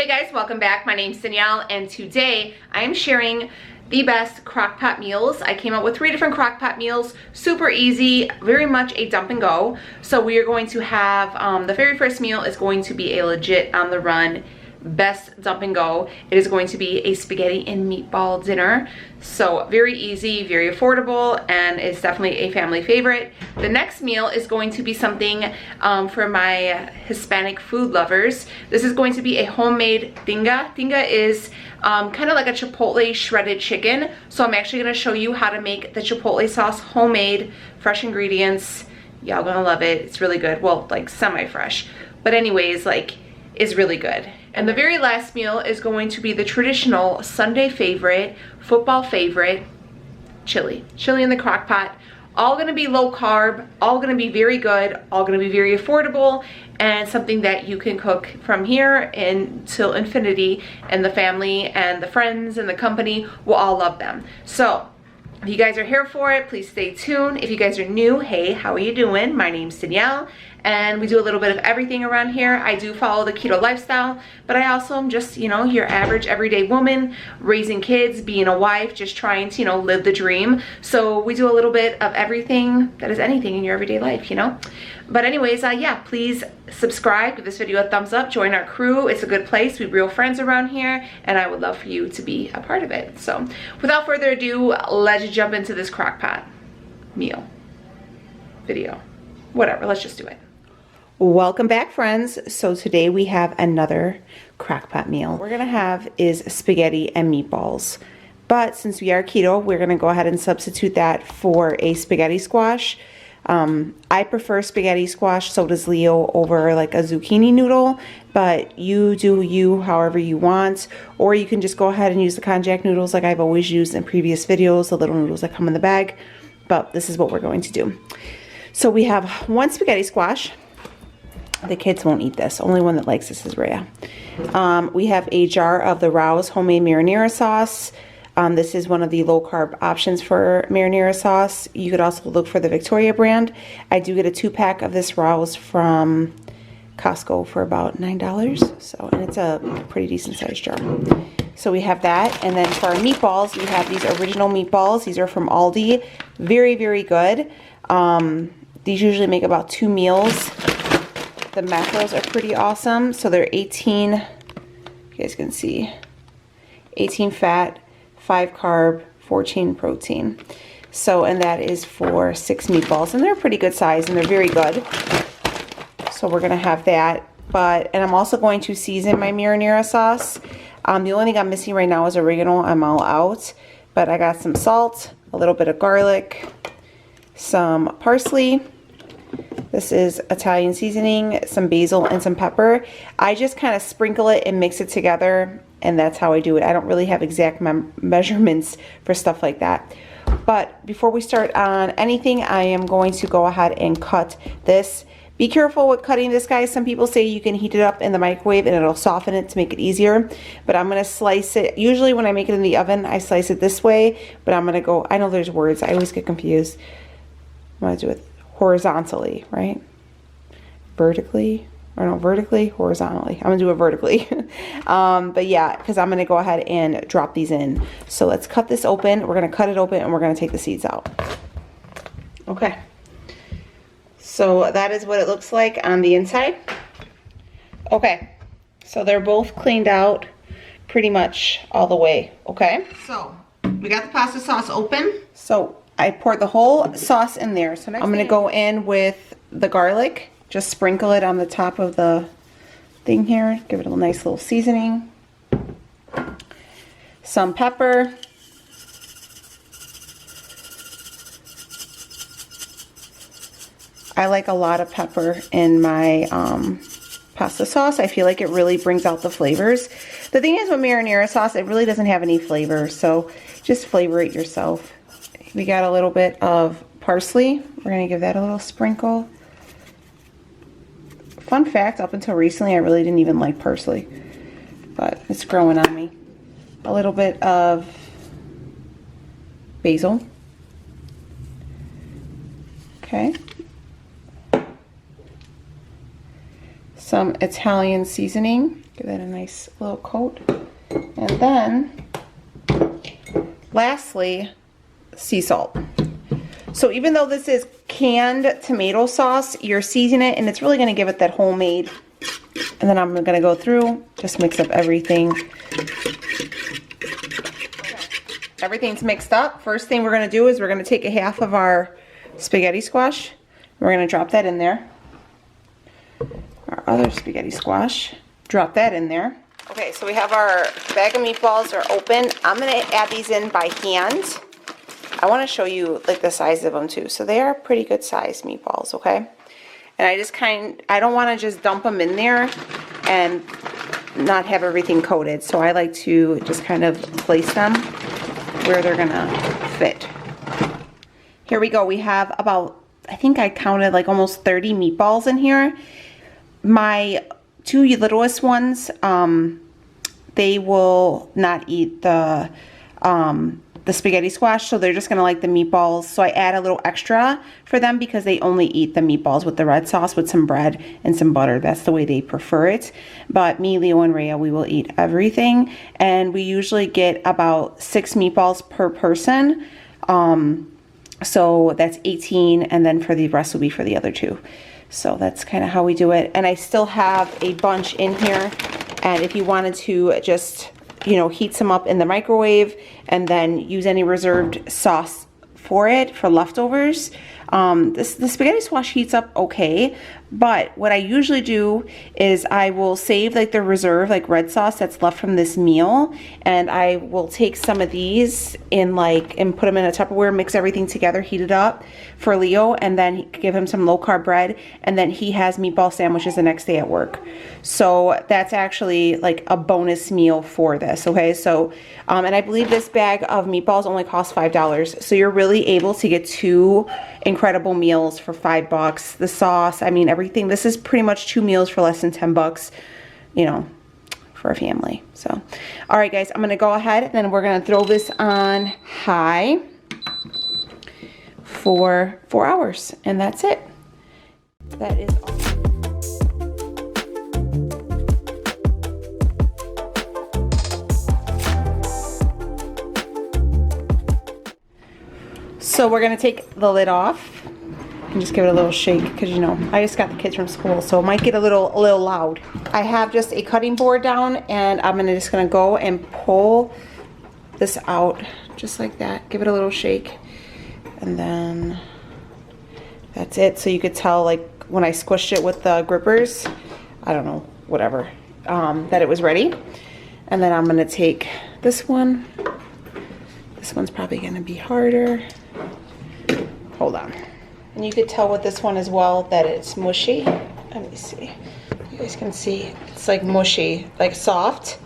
Hey guys, welcome back. My name's Danielle and today I am sharing the best crock pot meals. I came up with 3 different crock pot meals, super easy, very much a dump and go. So we are going to have, the very first meal is going to be a legit on the run best dump and go. It is going to be a spaghetti and meatball dinner. So very easy, very affordable, and it's definitely a family favorite. The next meal is going to be something for my Hispanic food lovers. This is going to be a homemade tinga. Tinga is kind of like a Chipotle shredded chicken. So I'm actually going to show you how to make the Chipotle sauce homemade, fresh ingredients. Y'all gonna love it. It's really good. Well, like semi-fresh. But anyways, like, it's really good. And the very last meal is going to be the traditional Sunday favorite, football favorite, chili. Chili in the crock pot. All gonna be low carb, all gonna be very good, all gonna be very affordable, and something that you can cook from here until infinity, and the family and the friends and the company will all love them. So, if you guys are here for it, please stay tuned. If you guys are new, hey, how are you doing? My name's Danielle, and we do a little bit of everything around here. I do follow the keto lifestyle, but I also am just, you know, your average everyday woman, raising kids, being a wife, just trying to, you know, live the dream. So we do a little bit of everything that is anything in your everyday life, you know? But anyways, yeah, please subscribe, give this video a thumbs up, join our crew. It's a good place. We're real friends around here, and I would love for you to be a part of it. So without further ado, let's jump into this crock pot meal video. Whatever, let's just do it. Welcome back, friends. So today we have another crock pot meal. What we're gonna have is spaghetti and meatballs. But since we are keto, we're gonna go ahead and substitute that for a spaghetti squash. I prefer spaghetti squash, so does Leo, over like a zucchini noodle, but you do you however you want, or you can just go ahead and use the konjac noodles like I've always used in previous videos, the little noodles that come in the bag, but this is what we're going to do. So we have 1 spaghetti squash. The kids won't eat this. Only one that likes this is Rhea. We have a jar of the Rouse homemade marinara sauce. This is one of the low-carb options for marinara sauce. You could also look for the Victoria brand. I do get a 2-pack of this Rouse from Costco for about $9. So, and it's a pretty decent sized jar. So we have that. And then for our meatballs, we have these original meatballs. These are from Aldi. Very, very good. These usually make about 2 meals. The macros are pretty awesome. So they're 18, you guys can see, 18 fat, 5 carb, 14 protein. So, and that is for 6 meatballs, and they're a pretty good size and they're very good. So we're gonna have that. And I'm also going to season my marinara sauce. The only thing I'm missing right now is oregano. I'm all out, but I got some salt, a little bit of garlic, some parsley. This is Italian seasoning, some basil, and some pepper. I just kind of sprinkle it and mix it together, and that's how I do it. I don't really have exact measurements for stuff like that. But before we start on anything, I am going to go ahead and cut this. Be careful with cutting this, guys. Some people say you can heat it up in the microwave and it'll soften it to make it easier. But I'm going to slice it. Usually when I make it in the oven, I slice it this way. But I'm going to go, I know there's words. I always get confused. I'm going to do it horizontally, right? Vertically, or no, vertically, horizontally. I'm gonna do it vertically. But yeah, because I'm gonna go ahead and drop these in. So let's cut this open. We're gonna cut it open and we're gonna take the seeds out. Okay. So that is what it looks like on the inside. Okay. So they're both cleaned out pretty much all the way. Okay. So we got the pasta sauce open. So I poured the whole sauce in there. So I'm going to go in with the garlic. Just sprinkle it on the top of the thing here. Give it a nice little seasoning. Some pepper. I like a lot of pepper in my pasta sauce. I feel like it really brings out the flavors. The thing is with marinara sauce, it really doesn't have any flavor. So just flavor it yourself. We got a little bit of parsley. We're going to give that a little sprinkle. Fun fact, up until recently, I really didn't even like parsley, but it's growing on me. A little bit of basil. Okay. some Italian seasoning. Give that a nice little coat. And then, lastly, sea salt. So even though this is canned tomato sauce, you're seasoning it and it's really going to give it that homemade. And then I'm going to go through, just mix up everything. Everything's mixed up. First thing we're going to do is we're going to take a half of our spaghetti squash. We're going to drop that in there. Our other spaghetti squash. Drop that in there. Okay, so we have our bag of meatballs are open. I'm going to add these in by hand. I want to show you like the size of them too. So they are pretty good size meatballs, okay? And I don't want to just dump them in there and not have everything coated. So I like to just kind of place them where they're going to fit. Here we go. We have about, I think I counted like almost 30 meatballs in here. My two littlest ones, they will not eat the spaghetti squash, so they're just gonna like the meatballs. So I add a little extra for them because they only eat the meatballs with the red sauce with some bread and some butter. That's the way they prefer it. But me, Leo, and Rhea, we will eat everything. And we usually get about 6 meatballs per person. So that's 18, and then for the rest will be for the other 2. So that's kind of how we do it. And I still have a bunch in here. And if you wanted to just, you know, heat some up in the microwave and then use any reserved sauce for it, for leftovers. The spaghetti squash heats up okay, but what I usually do is I will save like the reserve, like red sauce that's left from this meal, and I will take some of these in and put them in a Tupperware, mix everything together, heat it up for Leo, and then give him some low carb bread, and then he has meatball sandwiches the next day at work. So that's actually like a bonus meal for this, okay? So, and I believe this bag of meatballs only costs $5, so you're really able to get 2 incredible meals for $5. The sauce, I mean, everything. This is pretty much 2 meals for less than $10, you know, for a family. So, all right, guys, I'm going to go ahead and then we're going to throw this on high for 4 hours, and that's it. That is all. So we're going to take the lid off and just give it a little shake because, you know, I just got the kids from school, so it might get a little loud. I have just a cutting board down, and I'm just going to go and pull this out just like that. Give it a little shake, and then that's it. So you could tell, like, when I squished it with the grippers, I don't know, whatever, that it was ready. And then I'm going to take this one. This one's probably going to be harder. Hold on. And you could tell with this one as well that it's mushy. Let me see. You guys can see it's like mushy, like soft.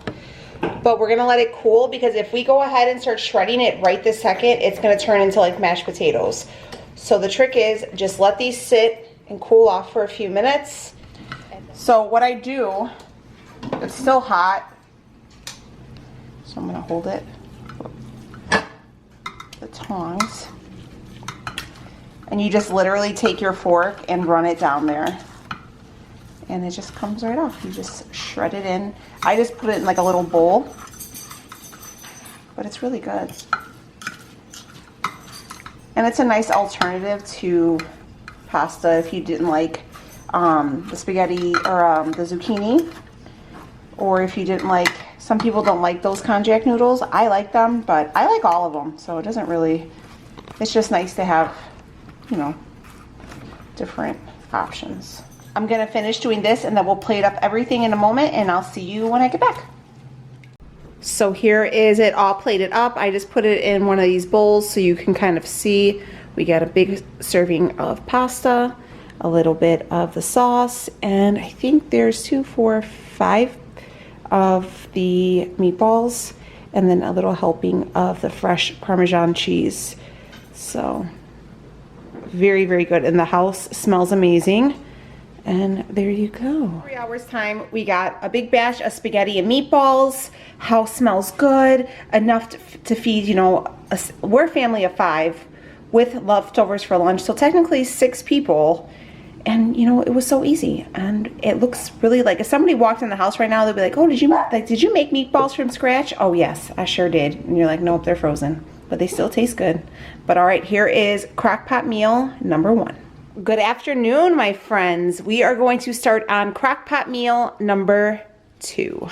But we're gonna let it cool because if we go ahead and start shredding it right this second, it's gonna turn into like mashed potatoes. So the trick is just let these sit and cool off for a few minutes. So what I do, it's still hot, so I'm gonna hold it, the tongs. And you just literally take your fork and run it down there. And it just comes right off. You just shred it in. I just put it in like a little bowl. But it's really good. And it's a nice alternative to pasta if you didn't like the spaghetti or the zucchini. Or if you didn't like, some people don't like those konjac noodles. I like them, but I like all of them. So it doesn't really, it's just nice to have, you know, different options. I'm gonna finish doing this and then we'll plate up everything in a moment, and I'll see you when I get back. So here is it all plated up. I just put it in one of these bowls so you can kind of see. We got a big serving of pasta, a little bit of the sauce, and I think there's 2, 4, 5 of the meatballs, and then a little helping of the fresh Parmesan cheese. So very, very good. And the house smells amazing. And there you go. 3 hours time, we got a big batch of spaghetti and meatballs. House smells good, enough to feed, you know, we're a family of 5 with leftovers for lunch. So technically 6 people. And you know, it was so easy, and it looks really like, if somebody walked in the house right now, they'd be like, oh, did you make meatballs from scratch? Oh yes, I sure did. And you're like, nope, they're frozen, but they still taste good. But all right, here is crock pot meal number 1. Good afternoon, my friends. We are going to start on crock pot meal number 2.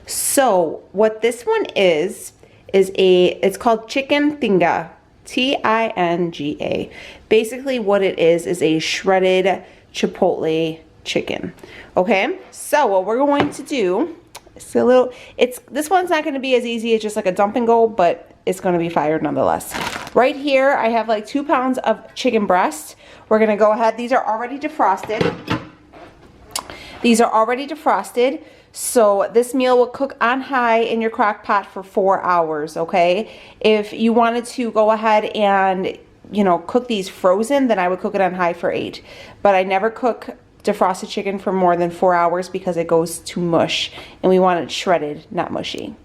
So what this one is it's called chicken tinga. Tinga. Basically what it is a shredded chipotle chicken. Okay, so what we're going to do is this one's not going to be as easy as just like a dump and go, but it's going to be fire nonetheless. Right here I have like 2 pounds of chicken breast. We're going to go ahead, these are already defrosted. So this meal will cook on high in your crock pot for 4 hours, okay? If you wanted to go ahead and, you know, cook these frozen, then I would cook it on high for 8. But I never cook defrosted chicken for more than 4 hours because it goes to mush, and we want it shredded, not mushy.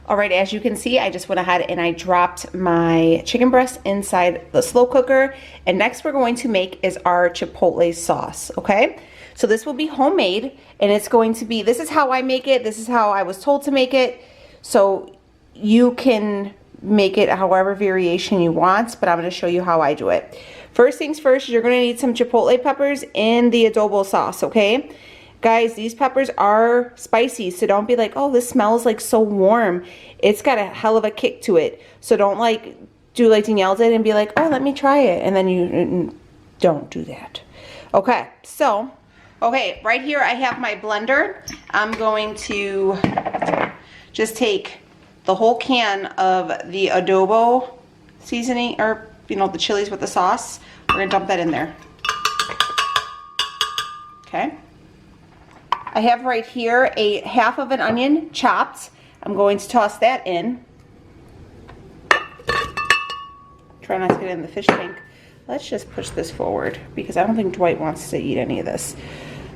All right, as you can see, I just went ahead and I dropped my chicken breast inside the slow cooker. And next we're going to make is our Chipotle sauce, okay? So this will be homemade, and it's going to be, this is how I make it, this is how I was told to make it. So you can make it however variation you want, but I'm going to show you how I do it. First things first, you're going to need some chipotle peppers in the adobo sauce, okay? Guys, these peppers are spicy, so don't be like, oh, this smells like so warm. It's got a hell of a kick to it. So don't like do like Danielle did and be like, oh, let me try it. And then you don't do that. Okay, so okay, right here I have my blender. I'm going to just take the whole can of the adobo seasoning, or you know, the chilies with the sauce. We're gonna dump that in there. Okay. I have right here a half of an onion chopped. I'm going to toss that in. Try not to get it in the fish tank. Let's just push this forward because I don't think Dwight wants to eat any of this.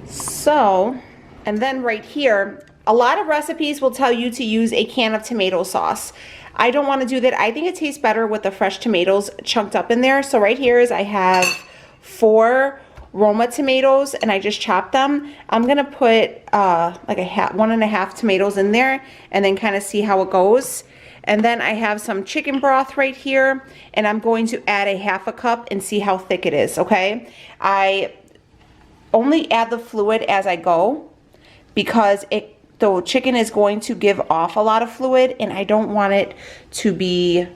So, and then right here, a lot of recipes will tell you to use a can of tomato sauce. I don't want to do that. I think it tastes better with the fresh tomatoes chunked up in there. So right here is I have 4 Roma tomatoes and I just chopped them. I'm gonna put like 1.5 tomatoes in there and then kind of see how it goes. And then I have some chicken broth right here, and I'm going to add a 1/2 cup and see how thick it is, okay? I only add the fluid as I go because the chicken is going to give off a lot of fluid, and I don't want it to be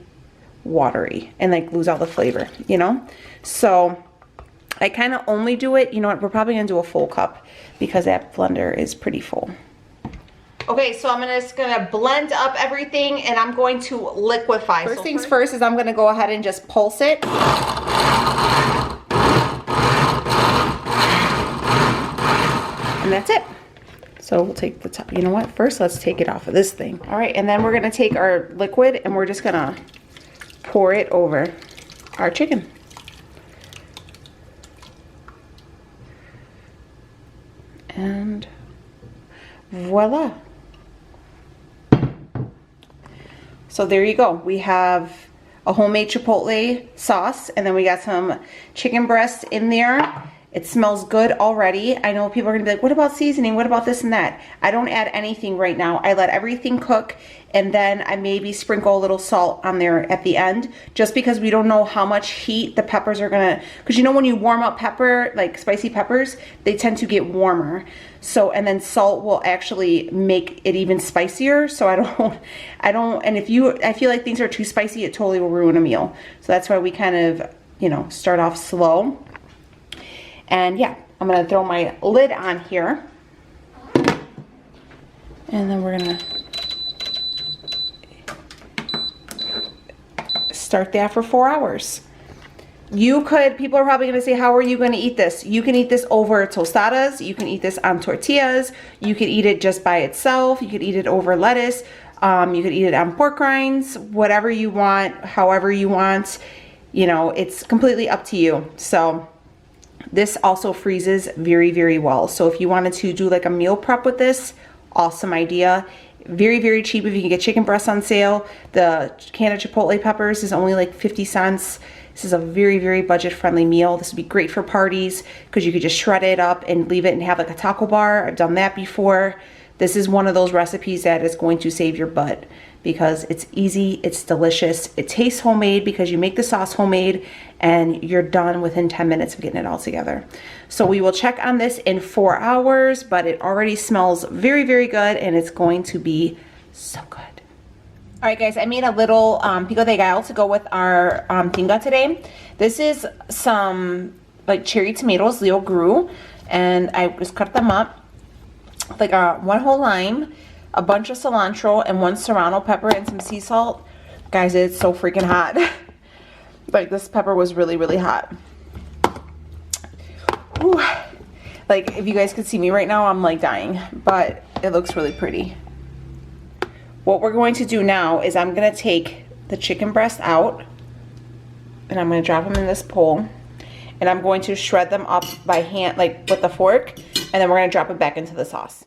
watery and like lose all the flavor, you know? So I kind of only do it, you know what, we're probably gonna do a full cup because that blender is pretty full. Okay, so I'm just gonna blend up everything and I'm going to liquefy. First things first is I'm gonna go ahead and just pulse it. And that's it. So we'll take the top, you know what? First, let's take it off of this thing. All right, and then we're gonna take our liquid and we're just gonna pour it over our chicken. And voila. So there you go. We have a homemade chipotle sauce, and then we got some chicken breast in there. It smells good already. I know people are gonna be like, what about seasoning? What about this and that? I don't add anything right now. I let everything cook, and then I maybe sprinkle a little salt on there at the end, just because we don't know how much heat the peppers are gonna, because you know when you warm up pepper, like spicy peppers, they tend to get warmer. So, and then salt will actually make it even spicier. So I don't, and I feel like things are too spicy, it totally will ruin a meal. So that's why we kind of, you know, start off slow. And yeah, I'm gonna throw my lid on here. And then we're gonna start that for 4 hours. People are probably gonna say, how are you gonna eat this? You can eat this over tostadas, you can eat this on tortillas, you can eat it just by itself, you could eat it over lettuce, you could eat it on pork rinds, whatever you want, however you want, you know, it's completely up to you. So this also freezes very, very well. So if you wanted to do like a meal prep with this, awesome idea. Very, very cheap if you can get chicken breasts on sale. The can of Chipotle peppers is only like 50 cents. This is a very, very budget-friendly meal. This would be great for parties because you could just shred it up and leave it and have like a taco bar. I've done that before. This is one of those recipes that is going to save your butt because it's easy, it's delicious, it tastes homemade because you make the sauce homemade, and you're done within 10 minutes of getting it all together. So we will check on this in 4 hours, but it already smells very, very good, and it's going to be so good. All right, guys, I made a little pico de gallo to go with our tinga today. This is some like cherry tomatoes Leo grew, and I just cut them up. Like one whole lime, a bunch of cilantro, and 1 serrano pepper and some sea salt. Guys, it's so freaking hot. Like, this pepper was really, really hot. Ooh. Like, if you guys could see me right now, I'm like dying, but it looks really pretty. What we're going to do now is I'm going to take the chicken breast out, and I'm going to drop them in this bowl, and I'm going to shred them up by hand, like with the fork, and then we're going to drop it back into the sauce.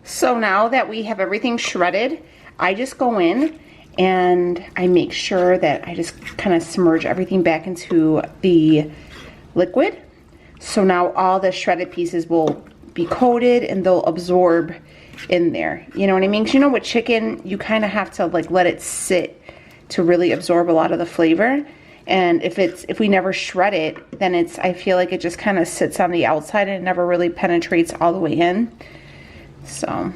So now that we have everything shredded, I just go in and I make sure that I just kind of submerge everything back into the liquid. So now all the shredded pieces will be coated and they'll absorb in there. You know what I mean? 'Cause you know with chicken, you kind of have to like let it sit to really absorb a lot of the flavor. And if we never shred it, then I feel like it just kind of sits on the outside and it never really penetrates all the way in. So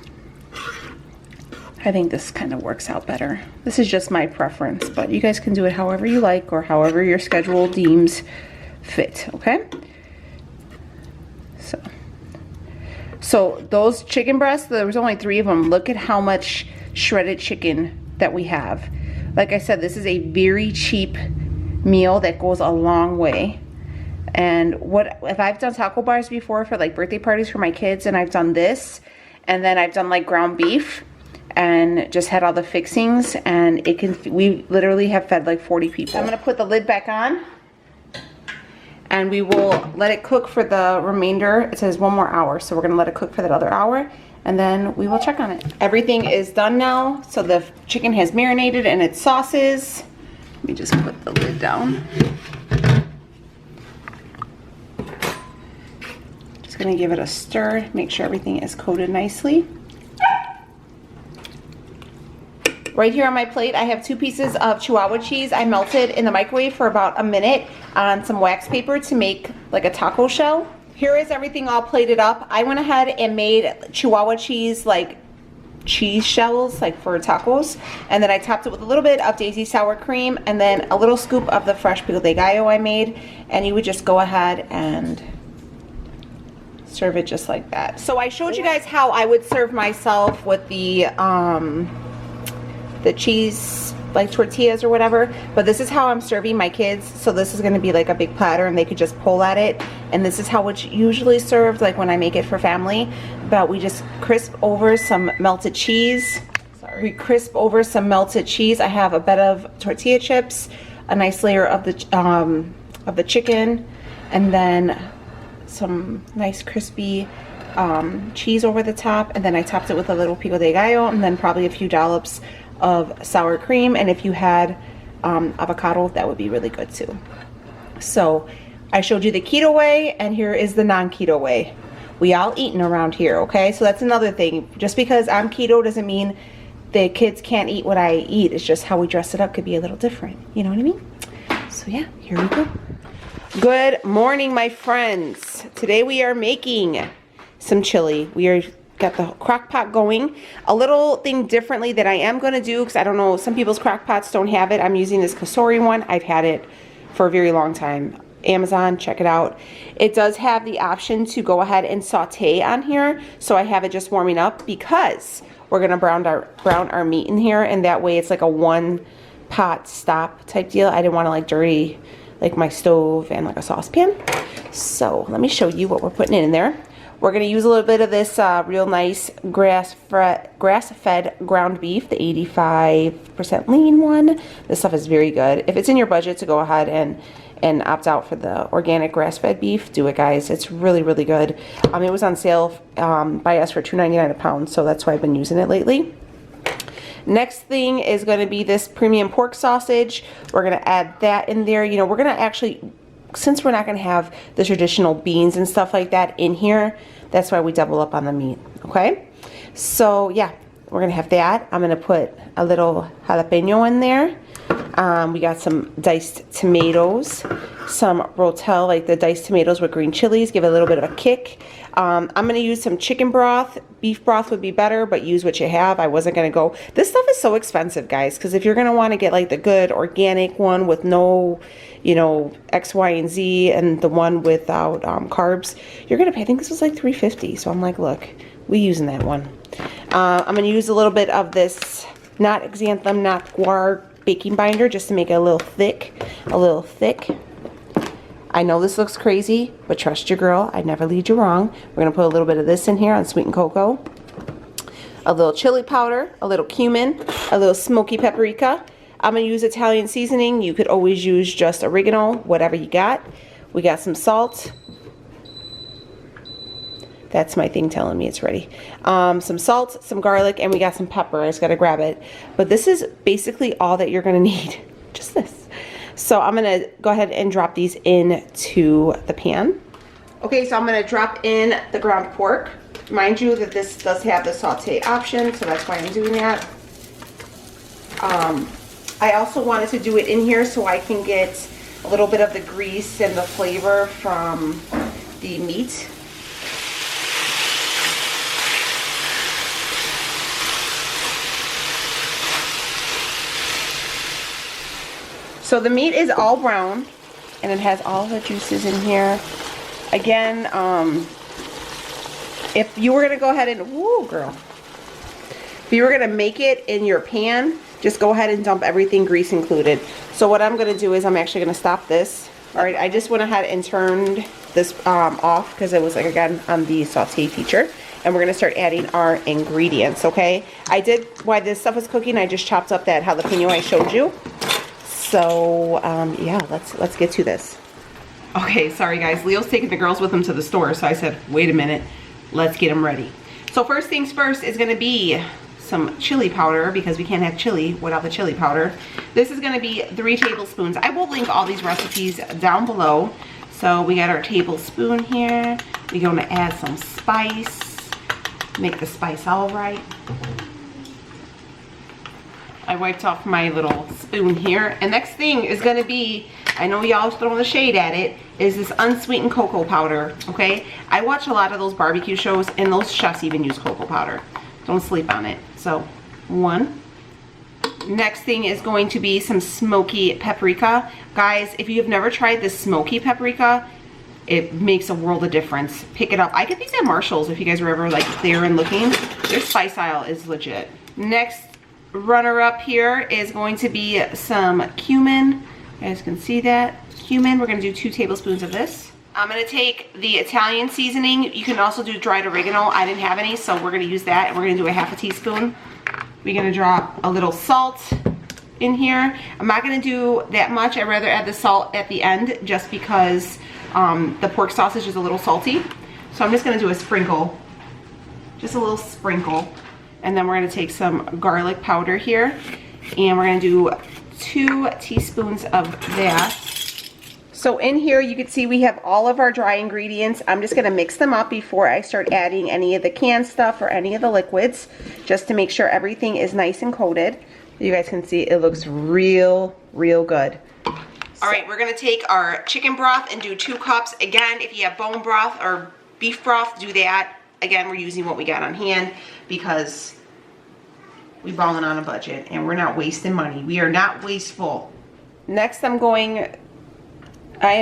I think this kind of works out better. This is just my preference, but you guys can do it however you like or however your schedule deems fit, okay? So those chicken breasts, there was only 3 of them. Look at how much shredded chicken that we have. Like I said, this is a very cheap meal that goes a long way. And if I've done taco bars before for like birthday parties for my kids, and I've done this, and then I've done like ground beef and just had all the fixings, and we literally have fed like 40 people. I'm gonna put the lid back on and we will let it cook for the remainder. It says 1 more hour, so we're gonna let it cook for that other hour, and then we will check on it. Everything is done now, so the chicken has marinated in its sauces. Let me just put the lid down. Just gonna give it a stir, make sure everything is coated nicely. Right here on my plate, I have 2 pieces of Chihuahua cheese I melted in the microwave for about a minute on some wax paper to make like a taco shell. Here is everything all plated up. I went ahead and made Chihuahua cheese like cheese shells like for tacos, and then I topped it with a little bit of Daisy sour cream and then a little scoop of the fresh pico de gallo I made, and you would just go ahead and serve it just like that. So I showed you guys how I would serve myself with the cheese like tortillas or whatever, but this is how I'm serving my kids. So this is going to be like a big platter and they could just pull at it, and this is how it's usually served like when I make it for family. But we just crisp over some melted cheese. We crisp over some melted cheese. I have a bed of tortilla chips, a nice layer of the chicken, and then some nice crispy cheese over the top, and then I topped it with a little pico de gallo, and then probably a few dollops of sour cream, and if you had avocado, that would be really good too. So I showed you the keto way, and here is the non-keto way. We all eating around here, okay? So that's another thing. Just because I'm keto doesn't mean the kids can't eat what I eat. It's just how we dress it up could be a little different. You know what I mean? So yeah, here we go. Good morning, my friends. Today we are making some chili. Got the crock pot going. A little thing differently that I am going to do, because I don't know, some people's crock pots don't have it. I'm using this Kasori one. I've had it for a very long time. Amazon, check it out. It does have the option to go ahead and saute on here, so I have it just warming up because we're going to brown our meat in here, and that way it's like a one pot stop type deal. I didn't want to like dirty like my stove and like a saucepan. So let me show you what we're putting in there. We're going to use a little bit of this real nice grass-fed ground beef, the 85% lean one. This stuff is very good. If it's in your budget to go ahead and opt out for the organic grass-fed beef, do it, guys. It's really, really good. It was on sale by us for $2.99 a pound, so that's why I've been using it lately. Next thing is going to be this premium pork sausage. We're going to add that in there. You know, we're going to actually, since we're not going to have the traditional beans and stuff like that in here, that's why we double up on the meat, okay? So, yeah, we're going to have that. I'm going to put a little jalapeno in there. We got some diced tomatoes, some rotel, like the diced tomatoes with green chilies, give it a little bit of a kick. I'm going to use some chicken broth. Beef broth would be better, but use what you have. I wasn't going to go. This stuff is so expensive, guys, because if you're going to want to get like the good organic one with no, you know, X, Y, and Z, and the one without carbs, you're going to pay, I think this was like $3.50. So I'm like, look, we using that one. I'm going to use a little bit of this, not xanthan, not guar baking binder, just to make it a little thick, I know this looks crazy, but trust your girl, I never lead you wrong. We're going to put a little bit of this in here, unsweetened cocoa, a little chili powder, a little cumin, a little smoky paprika. I'm going to use Italian seasoning. You could always use just oregano, whatever you got. We got some salt. That's my thing telling me it's ready. Some salt, some garlic, and we got some pepper. I just got to grab it. But this is basically all that you're going to need. Just this. So I'm going to go ahead and drop these into the pan. Okay, so I'm going to drop in the ground pork. Mind you that this does have the saute option, so that's why I'm doing that. I also wanted to do it in here so I can get a little bit of the grease and the flavor from the meat. So the meat is all brown and it has all the juices in here. Again, if you were gonna go ahead and, woo girl, if you were gonna make it in your pan, just go ahead and dump everything, grease included. So what I'm gonna do is I'm actually gonna stop this. All right, I just went ahead and turned this off because it was like, again, on the saute feature. And we're gonna start adding our ingredients, okay? While this stuff is cooking, I just chopped up that jalapeno I showed you. So, yeah, let's get to this. Okay, sorry guys, Leo's taking the girls with him to the store, so I said, wait a minute, let's get them ready. So first things first is gonna be some chili powder, because we can't have chili without the chili powder. This is gonna be 3 tablespoons. I will link all these recipes down below. So we got our tablespoon here. We're gonna add some spice, make the spice all right. I wiped off my little spoon here. And next thing is gonna be, I know y'all throwing the shade at it, is this unsweetened cocoa powder, okay? I watch a lot of those barbecue shows and those chefs even use cocoa powder. Don't sleep on it. So, 1. Next thing is going to be some smoky paprika. Guys, if you have never tried this smoky paprika, it makes a world of difference. Pick it up. I get these at Marshall's if you guys were ever like there and looking. Their spice aisle is legit. Next runner up here is going to be some cumin. You guys can see that. Cumin, we're gonna do 2 tablespoons of this. I'm gonna take the Italian seasoning. You can also do dried oregano. I didn't have any, so we're gonna use that. And we're gonna do a 1/2 teaspoon. We're gonna drop a little salt in here. I'm not gonna do that much. I'd rather add the salt at the end just because the pork sausage is a little salty. So I'm just gonna do a sprinkle, just a little sprinkle. And then we're gonna take some garlic powder here, and we're gonna do 2 teaspoons of that. So in here you can see we have all of our dry ingredients. I'm just gonna mix them up before I start adding any of the canned stuff or any of the liquids, just to make sure everything is nice and coated. You guys can see it looks real good. All right, we're gonna take our chicken broth and do 2 cups. Again, if you have bone broth or beef broth, do that. Again, we're using what we got on hand because we balling on a budget and we're not wasting money. We are not wasteful. Next, I am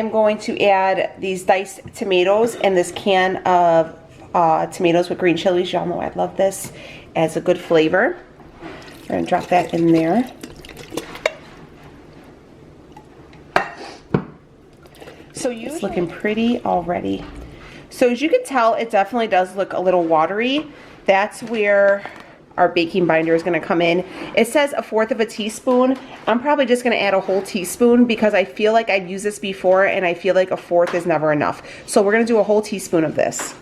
going to add these diced tomatoes and this can of tomatoes with green chilies. Y'all know I love this. It adds a good flavor. We're gonna drop that in there. So it's looking pretty already. So as you can tell, it definitely does look a little watery. That's where our baking binder is going to come in. It says 1/4 teaspoon. I'm probably just going to add a whole teaspoon because I feel like I've used this before and I feel like 1/4 is never enough. So we're going to do a whole teaspoon of this.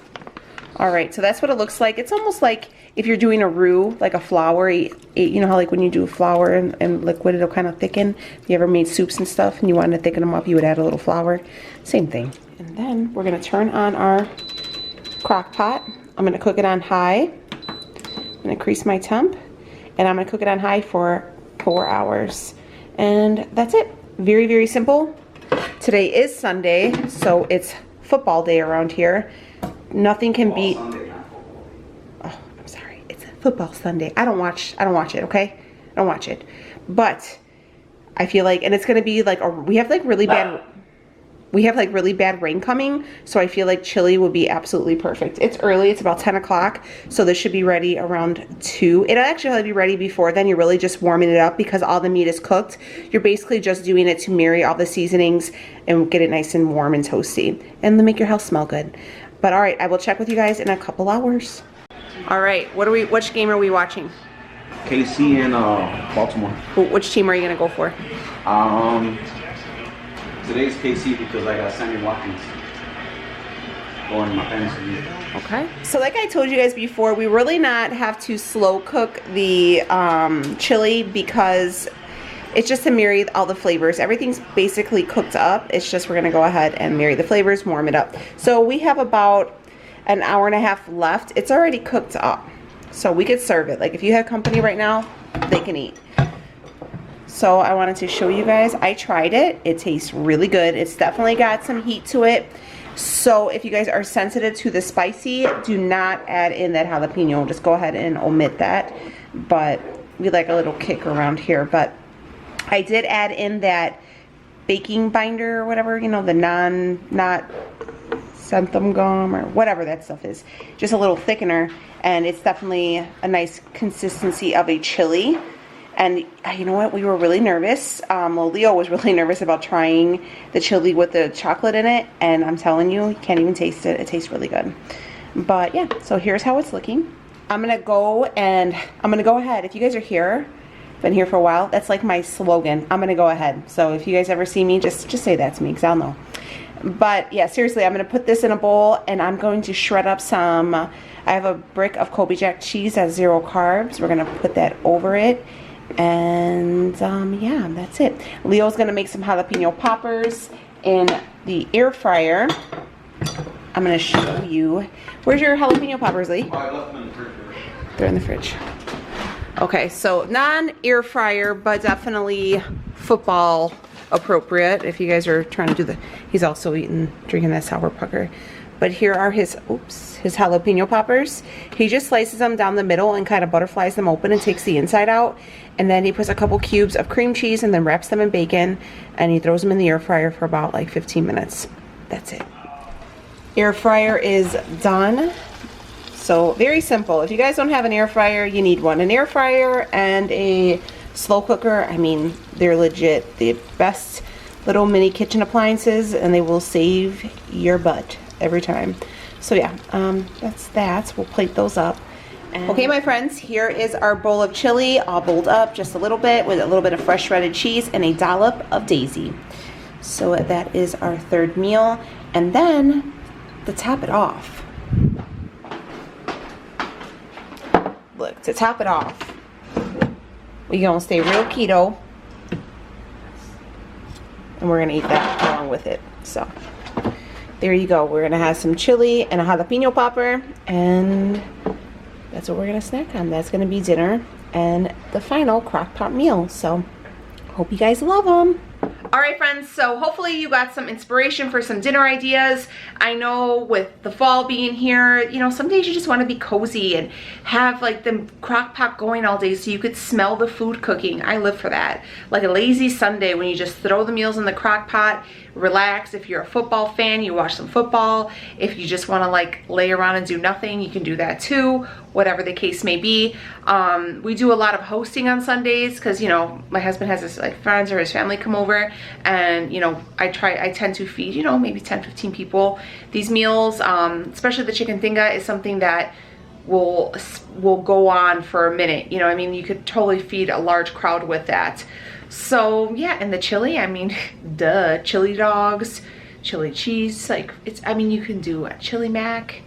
All right, so that's what it looks like. It's almost like if you're doing a roux, like a flour. You know how like when you do flour and liquid, it'll kind of thicken. If you ever made soups and stuff and you wanted to thicken them up, you would add a little flour. Same thing. And then we're going to turn on our crock pot. I'm going to cook it on high. I'm going to increase my temp. And I'm going to cook it on high for 4 hours. And that's it. Very, very simple. Today is Sunday, so it's football day around here. Nothing can beat... Oh, I'm sorry. It's a football Sunday. I don't watch it, okay? I don't watch it. But I feel like... And it's going to be like... We have like really bad rain coming, so I feel like chili would be absolutely perfect. It's early, it's about 10 o'clock, so this should be ready around 2. It'll actually be ready before then. You're really just warming it up because all the meat is cooked. You're basically just doing it to marry all the seasonings and get it nice and warm and toasty and to make your house smell good. But all right, I will check with you guys in a couple hours. All right, which game are we watching? KC and Baltimore. Which team are you gonna go for? Today's KC because I got Sammy Watkins going in my fantasy league. Okay. So like I told you guys before, we really not have to slow cook the chili because it's just to marry all the flavors. Everything's basically cooked up. It's just we're going to go ahead and marry the flavors, warm it up. So we have about an hour and a half left. It's already cooked up. So we could serve it. Like if you have company right now, they can eat. So I wanted to show you guys. I tried it. It tastes really good. It's definitely got some heat to it. So if you guys are sensitive to the spicy, do not add in that jalapeno. Just go ahead and omit that. But we like a little kick around here. But I did add in that baking binder or whatever, you know, the not xanthan gum or whatever that stuff is. Just a little thickener. And it's definitely a nice consistency of a chili. And you know what? We were really nervous. Well, Leo was really nervous about trying the chili with the chocolate in it. And I'm telling you, you can't even taste it. It tastes really good. But yeah, so here's how it's looking. I'm going to go ahead. If you guys are here, been here for a while, that's like my slogan. I'm going to go ahead. So if you guys ever see me, just say that to me because I'll know. But yeah, seriously, I'm going to put this in a bowl and I'm going to shred up some. I have a brick of Kobe Jack cheese that's 0 carbs. We're going to put that over it. And yeah, that's it. Leo's gonna make some jalapeno poppers in the air fryer. I'm gonna show you. Where's your jalapeno poppers, Lee? I left them in the fridge. They're in the fridge. Okay, so non-air fryer, but definitely football appropriate. If you guys are trying to do the, he's also drinking that sour pucker. But here are his jalapeno poppers. He just slices them down the middle and kind of butterflies them open and takes the inside out. And then he puts a couple cubes of cream cheese and then wraps them in bacon. And he throws them in the air fryer for about like 15 minutes. That's it. Air fryer is done. So very simple. If you guys don't have an air fryer, you need one. An air fryer and a slow cooker. I mean, they're legit the best little mini kitchen appliances and they will save your butt every time. So yeah, that's that. We'll plate those up. And okay, my friends, here is our bowl of chili, all bowled up just a little bit with a little bit of fresh shredded cheese and a dollop of daisy. So that is our third meal. And then to top it off, look, to top it off, we're gonna stay real keto and we're gonna eat that along with it. So there you go. We're gonna have some chili and a jalapeno popper, and that's what we're gonna snack on. That's gonna be dinner and the final crock pot meal. So hope you guys love them. All right, friends, so hopefully you got some inspiration for some dinner ideas. I know with the fall being here, you know, some days you just want to be cozy and have like the crock pot going all day so you could smell the food cooking. I live for that. Like a lazy Sunday when you just throw the meals in the crock pot, relax. If you're a football fan, you watch some football. If you just want to like lay around and do nothing, you can do that too, whatever the case may be. We do a lot of hosting on Sundays because, you know, my husband has his like friends or his family come over, and you know, I tend to feed, you know, maybe 10-15 people these meals. Especially the chicken tinga is something that will go on for a minute. You know, I mean, you could totally feed a large crowd with that. So yeah, and the chili, I mean, duh, chili dogs, chili cheese, like I mean, you can do a chili mac,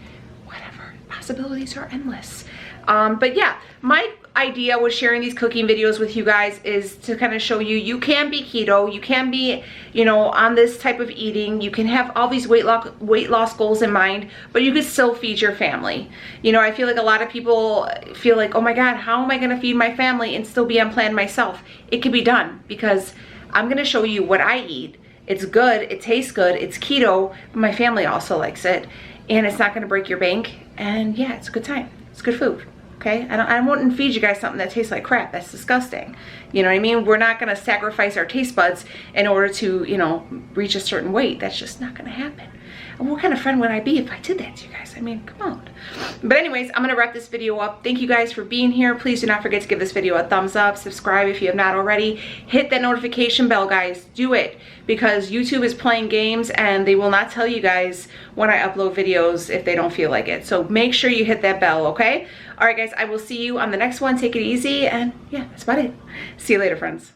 whatever. Possibilities are endless. But yeah, my idea with sharing these cooking videos with you guys is to kind of show you, you can be keto, you can be, you know, on this type of eating, you can have all these weight loss goals in mind, but you could still feed your family. You know, I feel like a lot of people feel like, oh my God, how am I going to feed my family and still be on plan myself? It can be done, because I'm going to show you what I eat. It's good, it tastes good, it's keto, but my family also likes it, and it's not going to break your bank, and yeah, it's a good time. It's good food. Okay, I wouldn't feed you guys something that tastes like crap. That's disgusting. You know what I mean? We're not going to sacrifice our taste buds in order to, you know, reach a certain weight. That's just not going to happen. And what kind of friend would I be if I did that to you guys? I mean, come on. But anyways, I'm going to wrap this video up. Thank you guys for being here. Please do not forget to give this video a thumbs up. Subscribe if you have not already. Hit that notification bell, guys. Do it, because YouTube is playing games and they will not tell you guys when I upload videos if they don't feel like it. So make sure you hit that bell, okay? All right, guys, I will see you on the next one. Take it easy, and yeah, that's about it. See you later, friends.